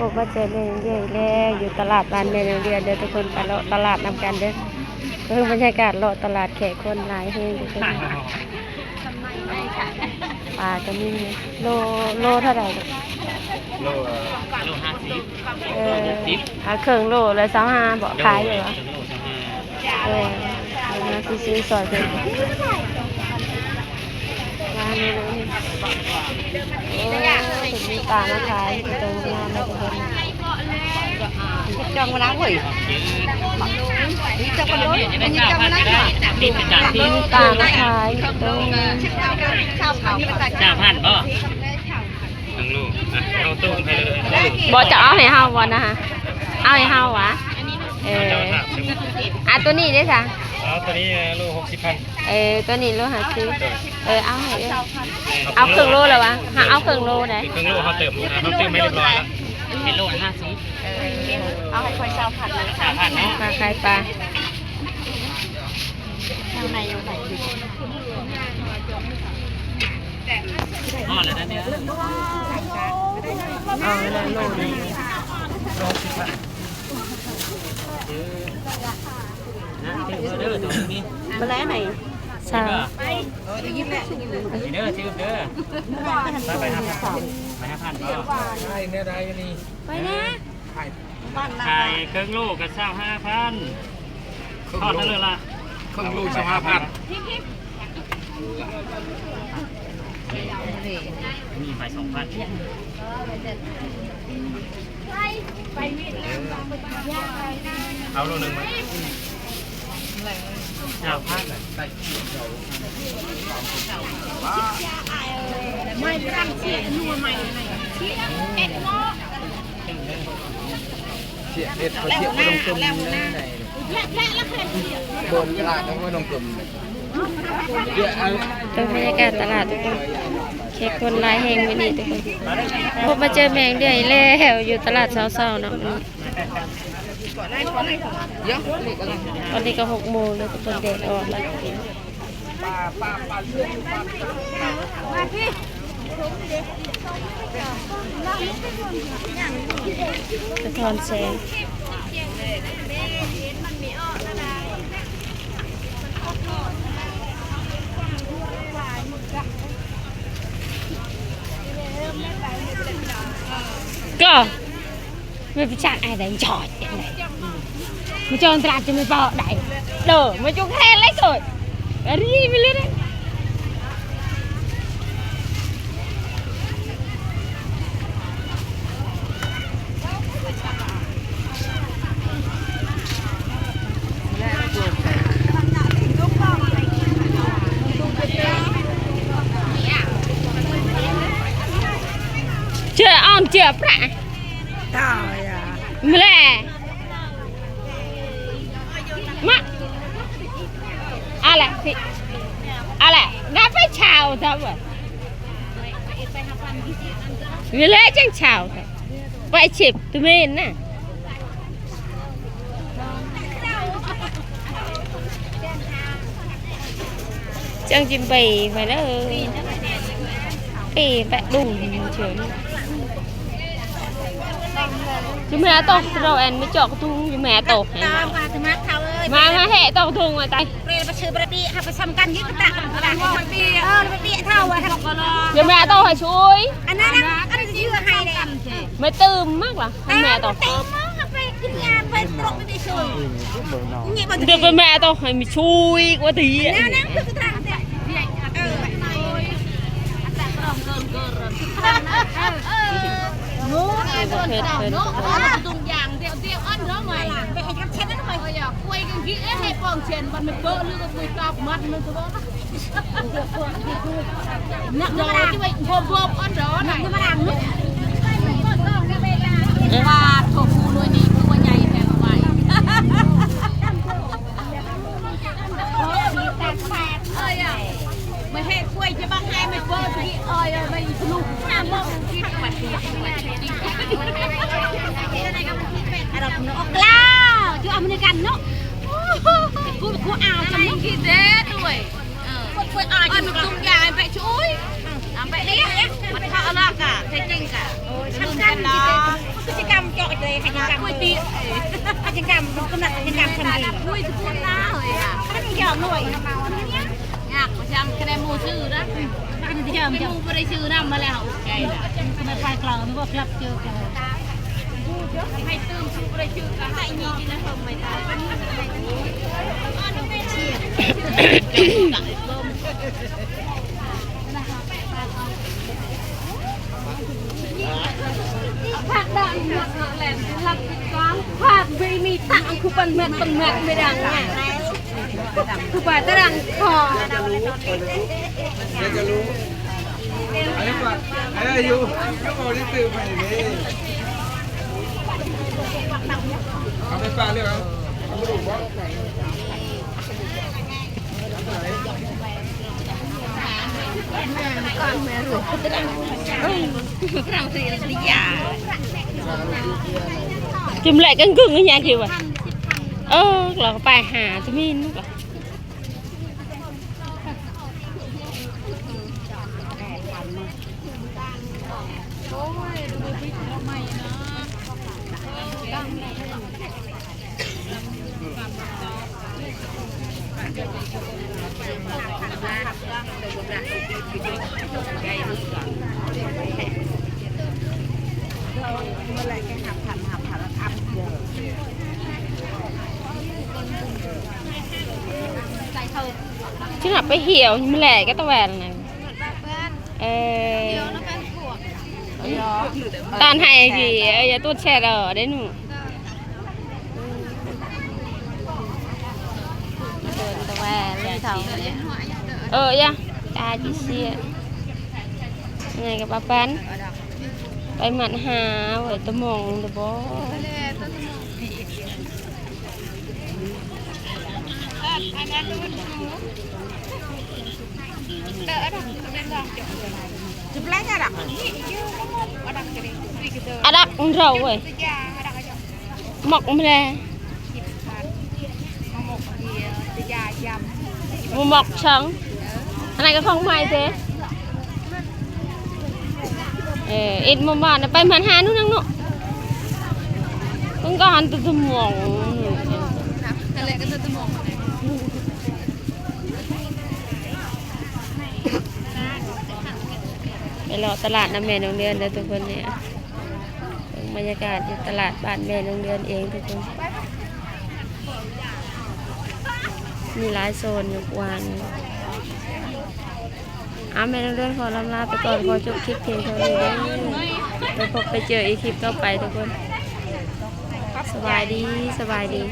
บว่าเจอแม่เรื่อยแล้วอยู่ตลาดบ้านแม่เรียนเดี๋ยวทุกคนไปเลาะตลาดนำกันเด้อเพิ่งบรรยากาศเลาะตลาดแขกคนหลายแห้งทุกคนปลาจะมีโลเท่าไหร่โล50เครื่องโลเลย25บอกขายอยู่เหรอมาซื้อซอยเพิ่นร้านนี้มีปลามาขายตรงงานแล้วทุกคนจังมาล้างเว้ยจังมาล้างอันนี้จังมาล้างติดจากที่ปลามาขายตรงข้าวเผาจ่าพันบ่ทั้งลูกเอาตุ้มให้เลยบ่จะเอาให้เฮาบ่นะฮะเอาให้เฮาวะตัวนี้ได้จ้ะตัวนี้ลูก60,000ตัวนี้โล50เอาให้เอาครึ่งโลแล้ววะเอาครึ่งโลได้ครึ่งโลเขาเติมไม่เรียบร้อยแล้วเป็นโล50เอาให้คน20,000เลย3,000เนาะปลาขายปลาข้างในอยู่ไหนอ๋อแล้วนั่นเนี่ยแล้วโลนึงมาแล้วไหนใช่ยิ้มแหละเด้อชื่อเด้อไป5,000ได้เนี่ยได้นี่ไปนะขายเครื่องลูกกับ5,000ทอดนั่นเลยล่ะเครื่องลูก5,000มีไป2,000เอาโลนึงไหมเอาพลาดเลยไม่ตั้งเสียนัวใหม่อะไรเสียเอ็ดเนาะเสียเอ็ดเขาเสียไม่ต้องกลมนั่นไหนบนตลาดต้องไม่ต้องกลมตรงบรรยากาศตลาดทุกคนแขกคนหลายแห่งวันนี้ทุกคนพบมาเจอแมงเดือยแล้วอยู่ตลาดเช้าๆเนาะตอนนี้ก็6 โมงแล้วทุกคนเด็กออกแล้วสะท้อนแสงก็ไม่ไปจัดอะไรจอดอย่างไรมาจองตลาดจะไม่พอได้เด้อมาจุกแทนเลยสุดอะไรไม่รู้นะเชื่ออ้อมเชื่อปะตายอ่ะมาเลยมาอะไรสิอะไรน่าไปชาวทำไมมาเลยจังชาวทำไปฉิบตัวเมนน่ะจังจิมปีไปเลยปีไปดูเฉยchú mẹ tao rồi anh mới chọn thùng chú mẹ tao mà hệ tao thùng mà tay chú mẹ tao hay chuối mày tươm mắc là mẹ tao được với mẹ tao hay mày chui quá tí tung vàng tiêu ăn đó mày vậy hay cắt chết đó mày quay cái gì ấy hay còn tiền bạn mình bơ lư người cọp mặt mình thôi đó nặng rồi chứ vậy gồm ăn đó này mà làm nước và thổ phù nuôi đi cứ qua nhảy theo mày ơi à mày hay quay cho băng hai mày bơ thì ơi mày lục ham không khi mà nó lao chú ông này gần nó cô ảo trong nó kia thế tuổi cô ảo trong nó tung dài vậy chuối vậy đi mặt thọ là cả thấy chinh cả luôn cái đó cái จกรรมกำลังกิจกรรมทันทีอุ้ยทุกคนน่าเลยอ่ะไม่ได้ยอมหน่อยอยากมาจำคะแนนมูชื่อนะไม่ได้ยอมมูไม่ได้ชื่อนำมาแล้วไงล่ะก็ไม่พายกลางนึกว่าคลับเจอกันให้ตื่นชื่อไม่ได้ชื่อกันให้ยีนะทำไม่ได้เชียผักดังแหลมรับก้อนผักไม่มีตังคือปันเม็ดไม่ดังไงคือป่าตะดังคอ เดี๋ยวจะรู้อะไรก่อนอะไรอยู่เอาที่ตื่นไปเลยเอาไปฝากเรื่องเอาไปดูว่าchùm lại cân cưng ở nhà kìa vậy là bài hà cho min lúc chứ là phải hiểu nhưng mà lẻ cái tao về này toàn hay gì giờ tôi xe ở đấy nụ tao về lên thầu ya ta chỉ xe này cái bà bánไปหมันหาไว้ตะมองเด้อบ่อะดักเราเว้ยหมกมาแล้วหมกชังอันไหนก็ของใหม่เด้ít mà bạn là bay màn hà nữa năng nọ không có ăn từ từ mỏngไปรอตลาดน้ำแม่โรงเรียนเลยทุกคนเนี่ยบรรยากาศที่ตลาดบ้านแม่โรงเรียนเองทุกคนมีหลายโซนอยู่กว้างแม่นักเรียนขอลำลาไปก่อนขอจบคลิปเพียงเท่านี้เดี๋ยวพบไปเจออีกคลิปต่อไปทุกคนสบายดี